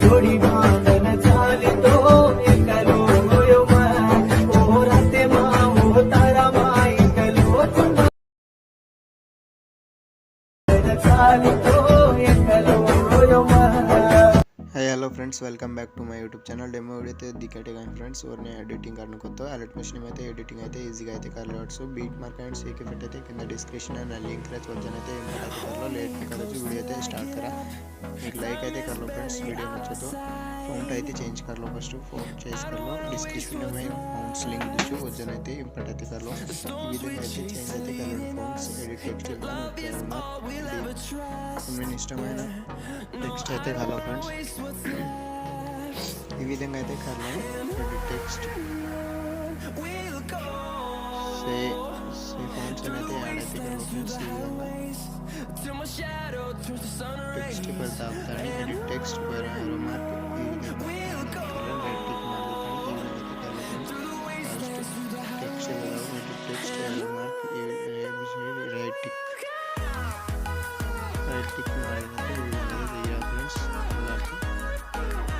जोड़ी बांधन चाली तो एकलो योमा ओ रातेमा ओ तारा माई एकलो चंदा चाली तो एकलो योमा। Hi hello friends, welcome back to my YouTube channel. Demo video అయితే దిక్కటే కానీ ఫ్రెండ్స్ ఓర్నే ఎడిటింగ్ అనుకోతో అలర్ట్ మెషిన్ అయితే ఎడిటింగ్ అయితే ఈజీగా అయితే కలవచ్చు. బీట్ మార్క్ అండ్ सीख फिट అయితే కింద డిస్క్రిప్షన్ అండ్ लिंक रे वजन అయితే इंपॉर्टेंट कर लो. लेट नहीं करो, वीडियो అయితే स्टार्ट करा. एक लाइक అయితే कर लो फ्रेंड्स. वीडियो नचे तो फॉन्ट అయితే चेंज कर लो. फर्स्ट फॉन्ट चेंज कर लो. डिस्क्रिप्शन में फॉन्ट्स लिंक दूसरो वजन అయితే इंपॉर्टेंट कर लो. ఈ విధంగా అయితే చేంజ్ అయితే కలర్ ఫాంట్స్ ఎడిట్ టెక్స్ట్ तुम्हें ఇష్టమైన టెక్స్ట్ అయితే హలో ఫ్రెండ్స్ ఈ విధంగా అయితే కర్లో ఎడిట్ టెక్స్ట్ से फॉन्ट्स అయితే యాడ్ అయితే కర్లో ఫ్రెండ్స్. ఈ విధంగా టెక్స్ట్ पर दाबता है एडिट टेक्स्ट पर एरो मार्क ఈ విధంగా కలర్ రైట్ టిక్ మారుతాను. ఈ విధంగా అయితే కర్లో friends text edit text arrow mark right tick मारेंगे तो वीडियो फ्रेंड्स.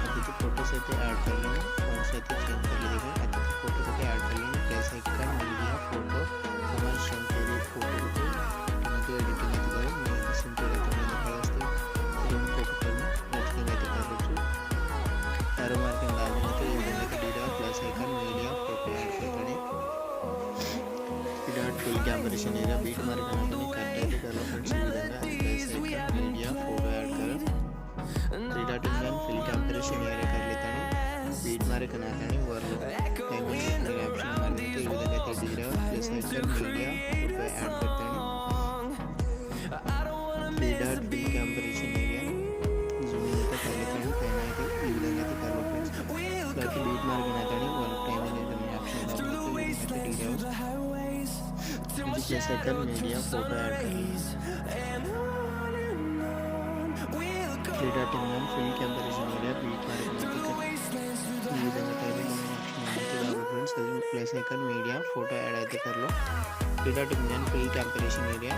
अभी फोटोस అయితే ऐड कर लेंगे. फॉन्ट्स అయితే चेंज कर लीजिएगा. अभी फोटोस అయితే ऐड कर लेंगे. Plus icon media photo mobile stone के लिए फोटो को तो एडिटिंग అయితే करें. मैं सिंपल అయితే मैं दिखाते हैं फोटो करना एडिटिंग అయితే करूँ. एरो मार्किंग डालने तो ये विधंగా डीडा plus icon media photo add करते डॉट फुल कैमरेशन एरिया बीट मार्क करना कट అయితే कर लो फ्रेंड्स. ఈ విధంగా मीडिया फोटो ऐड कर 3 dot in fill comparison area कर लेता हूं. बीट मार्क बनाता हूं और टाइमिंग ऑप्शन मारने के लिए विधंगा అయితే डीरा plus icon media photo add करता हूं. 3 dot fill comparison area zoom in कर लेता हूं. पहला అయితే ఈ విధంగా అయితే कर लो फ्रेंड्स. बाकी बीट मार्क बनाता हूं और टाइमिंग ऑप्शन डालने के लिए डीरा plus icon media photo add कर लें. 3 dot in fill comparison area beat mark ఈ విధంగా టైమింగ్ ఆప్షన్ ఉంది friends. Plus icon media photo add అయితే कर लो. 3 dot in fill comparison area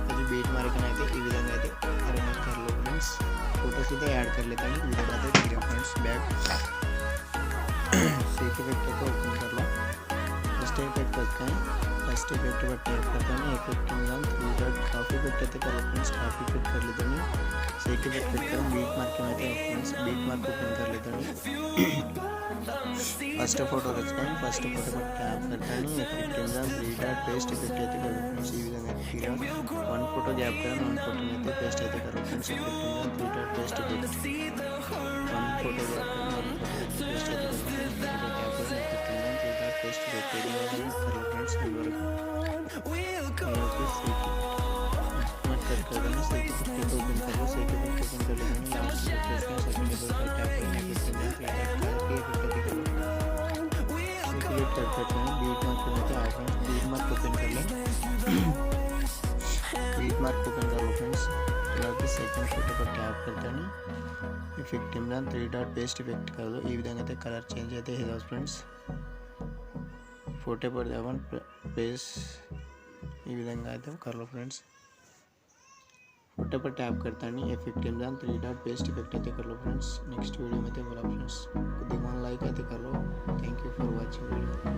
అది बीट मार्क అయితే ఈ విధంగా అయితే कर लो फ्रेंड्स. फोटोस అయితే ऐड कर लेता हूं. ఈ విధంగా అయితే దిగా फ्रेंड्स. बैक सीख इफेक्ट को ओपन कर लो. फर्स्ट इफेक्ट करते हैं. फर्स्ट इफेक्ट पर टैप करता हूं. इफेक्ट में 3 डॉट कॉपी इफेक्ट అయితే कर लो फ्रेंड्स. कॉपी इफेक्ट कर लेता हूं. सीख इफेक्ट करता हूं. बीट मार्क में అయితే फ्रेंड्स बीट मार्क ओपन कर लेता हूं. फर्स्ट फोटो रखता हूं. फर्स्ट फोटो पर टैप करता हूं. इफेक्ट में 3 डॉट पेस्ट इफेक्ट అయితే कर लो फ्रेंड्स. ఈ విధంగా తీరా वन फोटो गैप कर वन फोटो में అయితే पेस्ट అయితే कर लो फ्रेंड्स. इफेक्ट में 3 dot paste effect one photo gap कर वन फोटो पेस्ट అయితే कर लो. पेस्ट करते हैं कर लो फ्रेंड्स. मत कर देना. सही के ओपन कर लो. सही के ओपन कर लेना. लास्ट सेकंड लेवल पर टैप करने के बाद करते हैं. बीट मार्क में तो आप बीट मार्क ओपन कर लें. बीट मार्क ओपन कर लो फ्रेंड्स. फिर सेकंड फोटो पर टैप करते हैं. इफेक्ट में 3 डॉट पेस्ट इफेक्ट कर दो. ఈ విధంగా అయితే కలర్ చేంజ్ అయితే है फ्रेंड्स. फोटो पर जावन पेज ఈ విధంగా అయితే कर लो फ्रेंड्स. फोटो पर टैप करता नहीं. इफेक्ट में 3 डॉट पेस्ट इफेक्ट అయితే कर लो फ्रेंड्स. नेक्स्ट वीडियो में तो बोला फ्रेंड्स. कोई लाइक అయితే कर लो. Thank you for watching video.